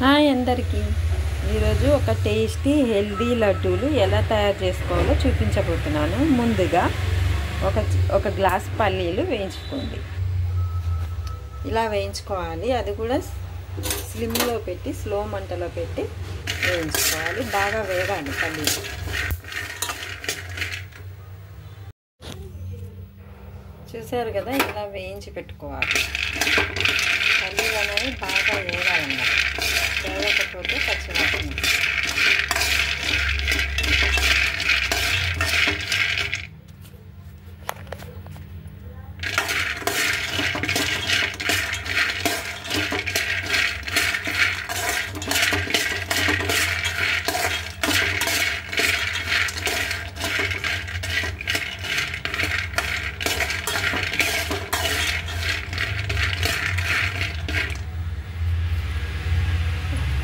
Hi అందరికీ ఈరోజు ఒక టేస్టీ హెల్దీ లడ్డూలు ఎలా తయారు చేసుకోవాలో చూపించబోతున్నాను. ముందుగా ఒక గ్లాస్ పల్లీలు వేయించుకోండి. ఇలా వేయించుకోవాలి, అది కూడా స్లిమ్లో పెట్టి స్లో మంటలో పెట్టి వేయించుకోవాలి. బాగా వేగాలి పల్లీలు. చూసారు కదా, ఇలా వేయించి పెట్టుకోవాలి. పల్లీలు అనేవి బాగా వేగాలన్నమాట, వేగకపోతే పచ్చివాసన.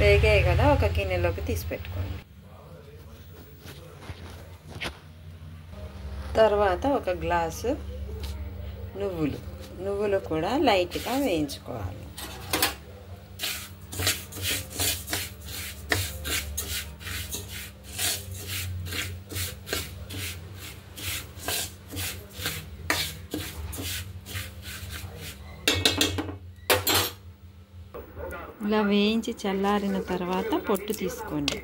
వేగాయి కదా, ఒక గిన్నెలోకి తీసి పెట్టుకోండి. తర్వాత ఒక గ్లాసు నువ్వులు కూడా లైట్గా వేయించుకోవాలి. ఇలా వేయించి చల్లారిన తర్వాత పొట్టు తీసుకోండి.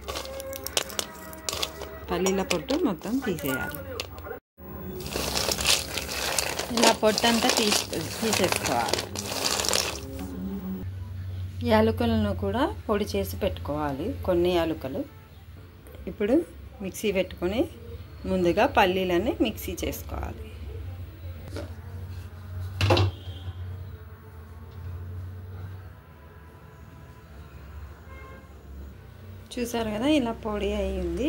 పల్లీల పొట్టు మొత్తం తీసేయాలి. ఇలా పొట్టు అంతా తీసేసుకోవాలి. యాలకులను కూడా పొడి చేసి పెట్టుకోవాలి, కొన్ని యాలకులు. ఇప్పుడు మిక్సీ పెట్టుకొని ముందుగా పల్లీలని మిక్సీ చేసుకోవాలి. చూసారు కదా, ఇలా పొడి అయ్యింది.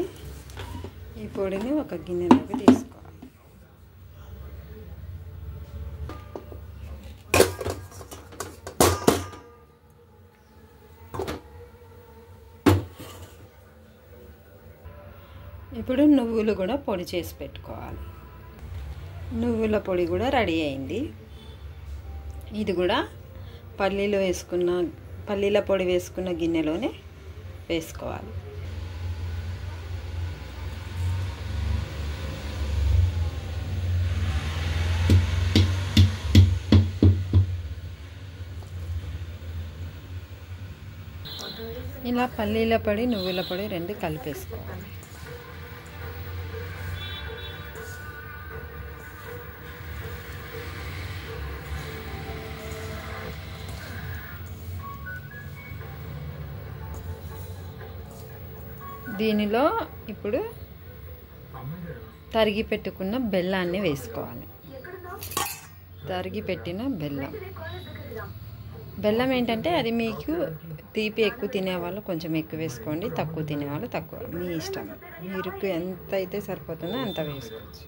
ఈ పొడిని ఒక గిన్నెలోకి తీసుకోవాలి. ఇప్పుడు నువ్వులు కూడా పొడి చేసి పెట్టుకోవాలి. నువ్వుల పొడి కూడా రెడీ అయింది. ఇది కూడా పల్లీల పొడి వేసుకున్న గిన్నెలోనే వేసుకోవాలి. ఇలా పల్లీల పొడి నువ్వుల పొడి రెండు కలిపేసుకోవాలి. దీనిలో ఇప్పుడు తరిగి పెట్టుకున్న బెల్లాన్ని వేసుకోవాలి. తరిగి పెట్టిన బెల్లం ఏంటంటే అది మీకు తీపి ఎక్కువ తినేవాళ్ళు కొంచెం ఎక్కువ వేసుకోండి, తక్కువ తినేవాళ్ళు తక్కువ, మీ ఇష్టం. మీరు ఎంత అయితే సరిపోతుందో అంత వేసుకోవచ్చు.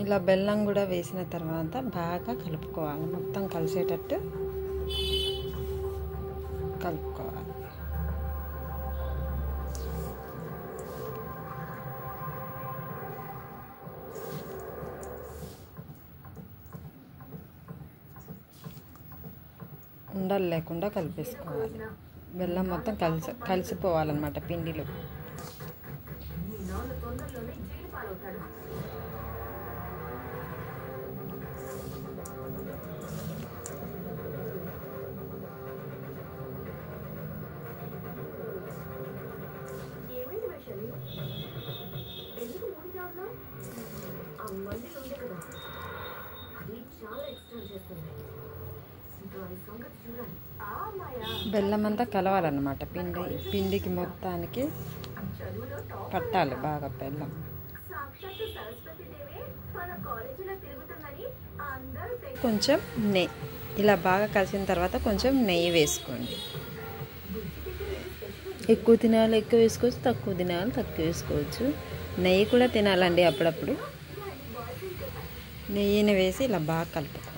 ఇలా బెల్లం కూడా వేసిన తర్వాత బాగా కలుపుకోవాలి. మొత్తం కలిసేటట్టు కలుపుకోవాలి. ఉండలు లేకుండా కలిపేసుకోవాలి. బెల్లం మొత్తం కలిసిపోవాలన్నమాట పిండిలో. బెల్లం అంతా కలవాలన్నమాట, పిండికి మొత్తానికి పట్టాలి బాగా బెల్లం. కొంచెం నెయ్యి, ఇలా బాగా కలిసిన తర్వాత కొంచెం నెయ్యి వేసుకోండి. ఎక్కువ తినాలి ఎక్కువ వేసుకోవచ్చు, తక్కువ తినాలి తక్కువ వేసుకోవచ్చు. నెయ్యి కూడా తినాలండి అప్పుడప్పుడు. నెయ్యిని వేసి ఇలా బాగా కలుపుకోవాలి.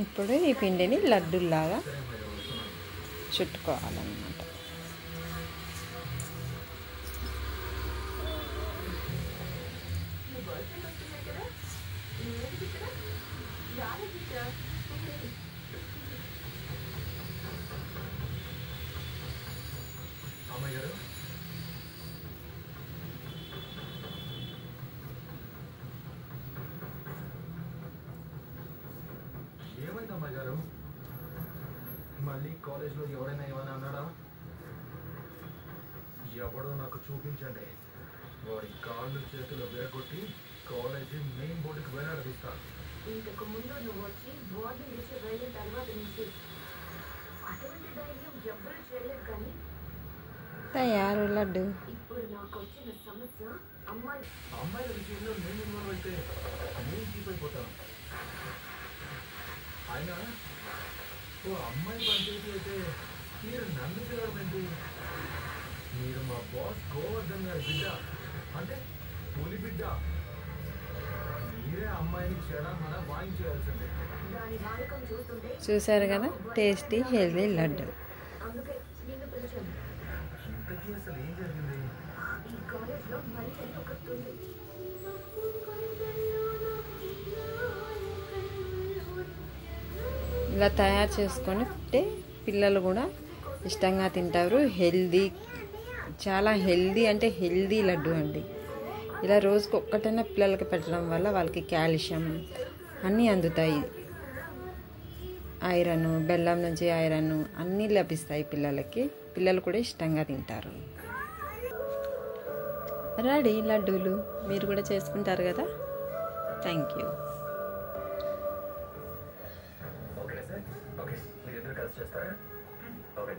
ఇప్పుడు ఈ పిండిని లడ్డూలాగా చుట్టుకోవాలన్నమాట. ఏమైంది అమ్మాయి గారు? మళ్ళీ కాలేజ్లో ఎవరైనా ఏమైనా అన్నాడా? ఎవడో నాకు చూపించండి. వాడి కాళ్ళు చేతులు విరగొట్టి కాలేజీ మెయిన్ బోర్డుకి వేలాడదీస్తాను. ఇంతకు ముందు నువ్వు వచ్చి బోర్డు నుంచి వెళ్ళిన తర్వాత నుంచి అటువంటి ధైర్యం ఎవ్వరూ చేయలేదు. కానీ తయారు లడ్డు. ఇప్పుడు నాకు వచ్చిన సమస్య అమ్మాయిల విషయంలో నేను ఇన్వాల్వ్ అయితే నేను చీప్ అయిపోతాను. అయినా ఓ అమ్మాయి పనిచేసి అయితే మీరు నన్ను పిలవడండి. మీరు మా బాస్ గోవర్ధన్ గారి బిడ్డ, అంటే పులి బిడ్డ. మీరే అమ్మాయిని క్షణమన వాయించేయాల్సిందే. దాని వాడకం చూస్తుంటే చూసారు కదా, టేస్టీ హెల్దీ లడ్డు. అందుకే నిన్ను పిలిచాను. ఇంతకీ అసలు ఏం జరిగింది? ఈ కాలేజ్లో మళ్ళీ ఒకటి ఉంది. ఇలా తయారు చేసుకొని పిల్లలు కూడా ఇష్టంగా తింటారు. హెల్దీ, చాలా హెల్దీ, అంటే హెల్దీ లడ్డు అండి. ఇలా రోజుకు ఒక్కటైనా పిల్లలకి పెట్టడం వల్ల వాళ్ళకి కాల్షియం అన్నీ అందుతాయి. ఐరన్, బెల్లం నుంచి ఐరన్ అన్నీ లభిస్తాయి పిల్లలకి. పిల్లలు కూడా ఇష్టంగా తింటారు. రెడీ లడ్డూలు. మీరు కూడా చేసుకుంటారు కదా. Thank you. Okay sir, okay, మీరు ఇద్దరు కలిసి చేస్తారా? ఓకే.